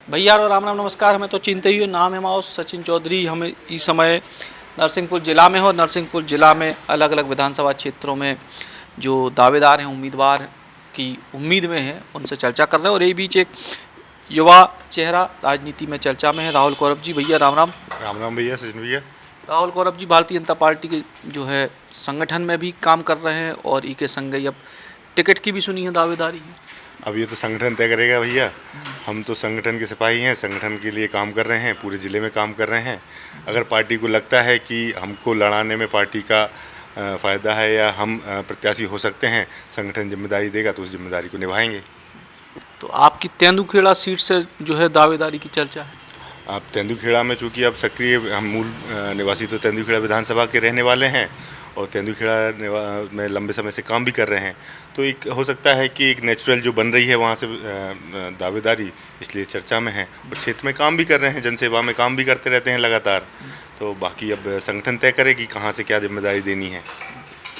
भैया राम राम नमस्कार। हमें तो चिंता ही हो, नाम है हमारा सचिन चौधरी। हमें इस समय नरसिंहपुर जिला में हो, नरसिंहपुर जिला में अलग अलग विधानसभा क्षेत्रों में जो दावेदार हैं, उम्मीदवार की उम्मीद में हैं, उनसे चर्चा कर रहे हैं। और यही बीच एक युवा चेहरा राजनीति में चर्चा में है, राहुल गौरव जी। भैया राम राम। राम राम भैया, सचिन भैया। राहुल गौरव जी भारतीय जनता पार्टी के जो है संगठन में भी काम कर रहे हैं और ई के संग अब टिकट की भी सुनी है दावेदारी है। अब ये तो संगठन तय करेगा भैया। हम तो संगठन के सिपाही हैं, संगठन के लिए काम कर रहे हैं, पूरे ज़िले में काम कर रहे हैं। अगर पार्टी को लगता है कि हमको लड़ाने में पार्टी का फ़ायदा है या हम प्रत्याशी हो सकते हैं, संगठन जिम्मेदारी देगा तो उस जिम्मेदारी को निभाएंगे। तो आपकी तेंदुखेड़ा सीट से जो है दावेदारी की चर्चा है। अब तेंदुखेड़ा में चूँकि अब सक्रिय हम मूल निवासी तो तेंदुखेड़ा विधानसभा के रहने वाले हैं और तेंदुखेड़ा में लंबे समय से काम भी कर रहे हैं, तो एक हो सकता है कि एक नेचुरल जो बन रही है वहाँ से दावेदारी, इसलिए चर्चा में है। और क्षेत्र में काम भी कर रहे हैं, जनसेवा में काम भी करते रहते हैं लगातार। तो बाकी अब संगठन तय करे कि कहाँ से क्या जिम्मेदारी देनी है।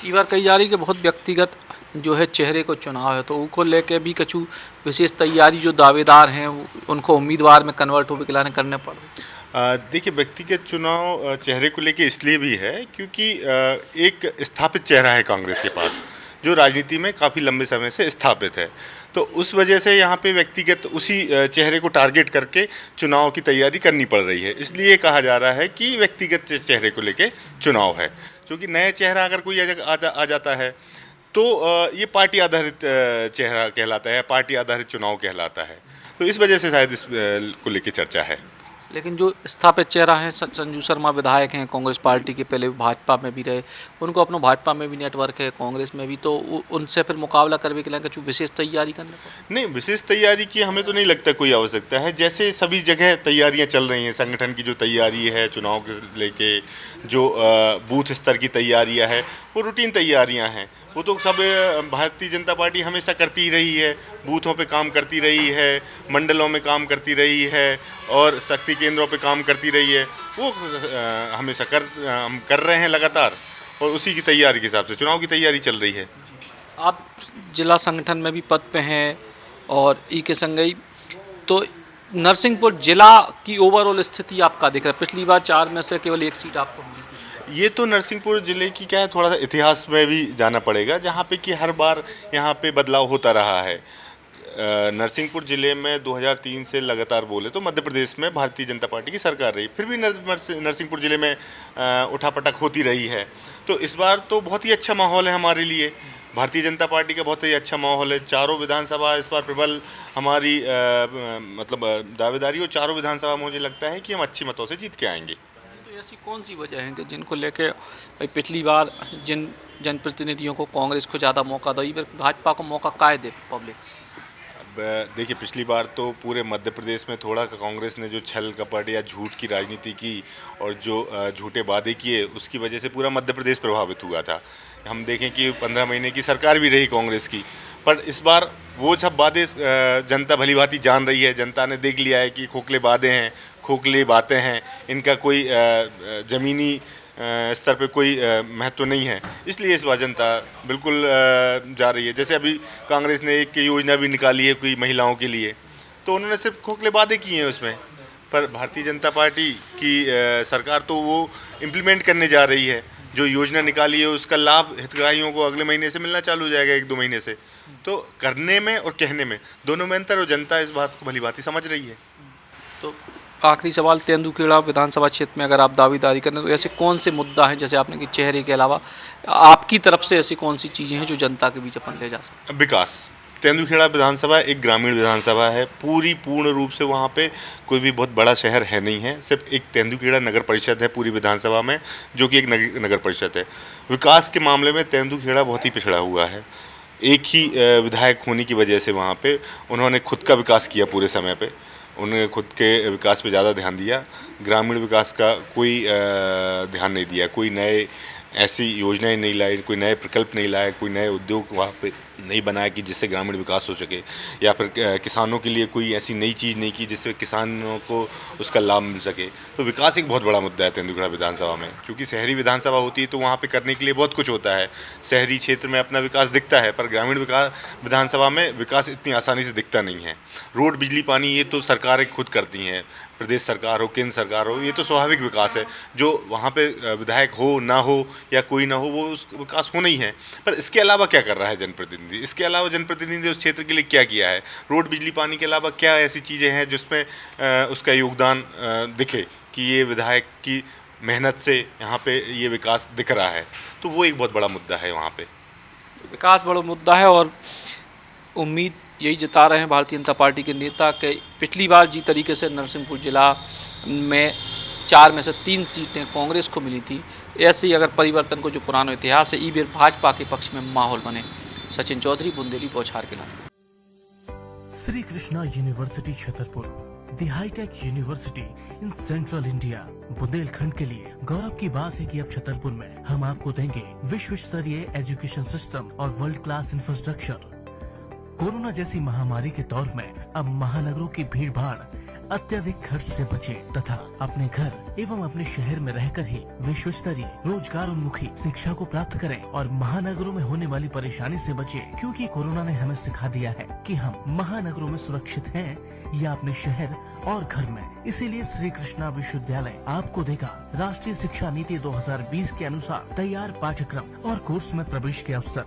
ई बार कही जा रही कि बहुत व्यक्तिगत जो है चेहरे को चुनाव है, तो उनको लेके भी कछु विशेष तैयारी जो दावेदार हैं उनको उम्मीदवार में कन्वर्ट होकर के करने पड़ रही। देखिए, व्यक्तिगत चुनाव चेहरे को लेके इसलिए भी है क्योंकि एक स्थापित चेहरा है कांग्रेस के पास, जो राजनीति में काफ़ी लंबे समय से स्थापित है। तो उस वजह से यहाँ पे व्यक्तिगत उसी चेहरे को टारगेट करके चुनाव की तैयारी करनी पड़ रही है। इसलिए कहा जा रहा है कि व्यक्तिगत चेहरे को लेके चुनाव है, क्योंकि नया चेहरा अगर कोई आ जाता है तो ये पार्टी आधारित चेहरा कहलाता है, पार्टी आधारित चुनाव कहलाता है। तो इस वजह से शायद इस को लेके चर्चा है। लेकिन जो स्थापित चेहरा हैं संजू शर्मा विधायक हैं, कांग्रेस पार्टी के, पहले भाजपा में भी रहे, उनको अपना भाजपा में भी नेटवर्क है, कांग्रेस में भी, तो उनसे फिर मुकाबला करने के लिए कुछ विशेष तैयारी करने को? नहीं, विशेष तैयारी की हमें तो नहीं लगता कोई आवश्यकता है। जैसे सभी जगह तैयारियां चल रही हैं, संगठन की जो तैयारी है चुनाव के लेके, जो बूथ स्तर की तैयारियां है, वो रूटीन तैयारियां हैं। वो तो सब भारतीय जनता पार्टी हमेशा करती ही रही है, बूथों पे काम करती रही है, मंडलों में काम करती रही है और शक्ति केंद्रों पे काम करती रही है। वो हमेशा हम कर रहे हैं लगातार, और उसी की तैयारी के हिसाब से चुनाव की तैयारी चल रही है। आप जिला संगठन में भी पद पे हैं और ई के संगई, तो नरसिंहपुर जिला की ओवरऑल स्थिति आपका दिख रहा है? पिछली बार 4 में से केवल 1 सीट आपको मिली। ये तो नरसिंहपुर ज़िले की क्या है, थोड़ा सा इतिहास में भी जाना पड़ेगा, जहाँ पे कि हर बार यहाँ पे बदलाव होता रहा है। नरसिंहपुर ज़िले में 2003 से लगातार बोले तो मध्य प्रदेश में भारतीय जनता पार्टी की सरकार रही, फिर भी नरसिंहपुर ज़िले में उठापटक होती रही है। तो इस बार तो बहुत ही अच्छा माहौल है हमारे लिए, भारतीय जनता पार्टी का बहुत ही अच्छा माहौल है। चारों विधानसभा इस बार प्रबल हमारी मतलब दावेदारी, और चारों विधानसभा मुझे लगता है कि हम अच्छी मतों से जीत के आएंगे। तो ऐसी कौन सी वजह है कि जिनको लेके भाई पिछली बार जिन जनप्रतिनिधियों को कांग्रेस को ज़्यादा मौका दो, इस बार भाजपा को मौका काहे दे पब्लिक? अब देखिए, पिछली बार तो पूरे मध्य प्रदेश में थोड़ा कांग्रेस ने जो छल कपट या झूठ की राजनीति की और जो झूठे वादे किए, उसकी वजह से पूरा मध्य प्रदेश प्रभावित हुआ था। हम देखें कि 15 महीने की सरकार भी रही कांग्रेस की, पर इस बार वो सब वादे जनता भली भांति जान रही है। जनता ने देख लिया है कि खोखले वादे हैं, खोखली बातें हैं, इनका कोई ज़मीनी स्तर पे कोई महत्व नहीं है। इसलिए इस बार जनता बिल्कुल जा रही है। जैसे अभी कांग्रेस ने एक योजना भी निकाली है कोई महिलाओं के लिए, तो उन्होंने सिर्फ खोखले वादे किए हैं उसमें, पर भारतीय जनता पार्टी की सरकार तो वो इम्प्लीमेंट करने जा रही है। जो योजना निकाली है उसका लाभ हितग्राहियों को अगले महीने से मिलना चालू हो जाएगा, 1-2 महीने से। तो करने में और कहने में दोनों में अंतर, और जनता इस बात को भली भांति समझ रही है। तो आखिरी सवाल, तेंदुखेड़ा विधानसभा क्षेत्र में अगर आप दावेदारी करें तो ऐसे कौन से मुद्दा हैं, जैसे आपने कि चेहरे के अलावा आपकी तरफ से ऐसी कौन सी चीज़ें हैं जो जनता के बीच अपन ले जा सकते हैं? विकास। तेंदुखेड़ा विधानसभा एक ग्रामीण विधानसभा है, पूर्ण रूप से वहाँ पे कोई भी बहुत बड़ा शहर है नहीं है। सिर्फ एक तेंदुखेड़ा नगर परिषद है पूरी विधानसभा में, जो कि एक नगर परिषद है। विकास के मामले में तेंदुखेड़ा बहुत ही पिछड़ा हुआ है। एक ही विधायक होने की वजह से वहाँ पे उन्होंने खुद का विकास किया पूरे समय पे, उन्होंने खुद के विकास पे ज़्यादा ध्यान दिया, ग्रामीण विकास का कोई ध्यान नहीं दिया। कोई नए ऐसी योजनाएं नहीं लाई, कोई नए प्रकल्प नहीं लाए, कोई नए उद्योग वहाँ पे नहीं बनाया कि जिससे ग्रामीण विकास हो सके, या फिर किसानों के लिए कोई ऐसी नई चीज़ नहीं की जिससे किसानों को उसका लाभ मिल सके। तो विकास एक बहुत बड़ा मुद्दा है तेंदुलकड़ा विधानसभा में, क्योंकि शहरी विधानसभा होती है तो वहाँ पे करने के लिए बहुत कुछ होता है, शहरी क्षेत्र में अपना विकास दिखता है, पर ग्रामीण विकास विधानसभा में विकास इतनी आसानी से दिखता नहीं है। रोड, बिजली, पानी ये तो सरकारें खुद करती हैं, प्रदेश सरकार हो, केंद्र सरकार हो, ये तो स्वाभाविक विकास है। जो वहाँ पे विधायक हो ना हो या कोई ना हो, वो उस विकास होना ही है। पर इसके अलावा क्या कर रहा है जनप्रतिनिधि? इसके अलावा जनप्रतिनिधि उस क्षेत्र के लिए क्या किया है? रोड, बिजली, पानी के अलावा क्या ऐसी चीज़ें हैं जिसमें उसका योगदान दिखे कि ये विधायक की मेहनत से यहाँ पे ये विकास दिख रहा है? तो वो एक बहुत बड़ा मुद्दा है वहाँ पे। विकास बड़ा मुद्दा है और उम्मीद यही जता रहे हैं भारतीय जनता पार्टी के नेता कि पिछली बार जिस तरीके से नरसिंहपुर जिला में 4 में से 3 सीटें कांग्रेस को मिली थी, ऐसे ही अगर परिवर्तन को जो पुराना इतिहास है, ई बेर भाजपा के पक्ष में माहौल बने। सचिन चौधरी, बुंदेली, बौछार के लाने। Shri Krishna university Chhatarpur, the hi tech university in central India. Bundelkhand के लिए गौरव की बात है कि अब छतरपुर में हम आपको देंगे विश्व स्तरीय एजुकेशन सिस्टम और वर्ल्ड क्लास इंफ्रास्ट्रक्चर। कोरोना जैसी महामारी के दौर में अब महानगरों की भीड़ भाड़, अत्यधिक खर्च से बचे तथा अपने घर एवं अपने शहर में रहकर ही विश्व स्तरीय रोजगार उन्मुखी शिक्षा को प्राप्त करें और महानगरों में होने वाली परेशानी से बचे, क्योंकि कोरोना ने हमें सिखा दिया है कि हम महानगरों में सुरक्षित हैं या अपने शहर और घर में। इसीलिए श्री कृष्णा विश्वविद्यालय आपको देगा राष्ट्रीय शिक्षा नीति 2020 के अनुसार तैयार पाठ्यक्रम और कोर्स में प्रवेश के अवसर।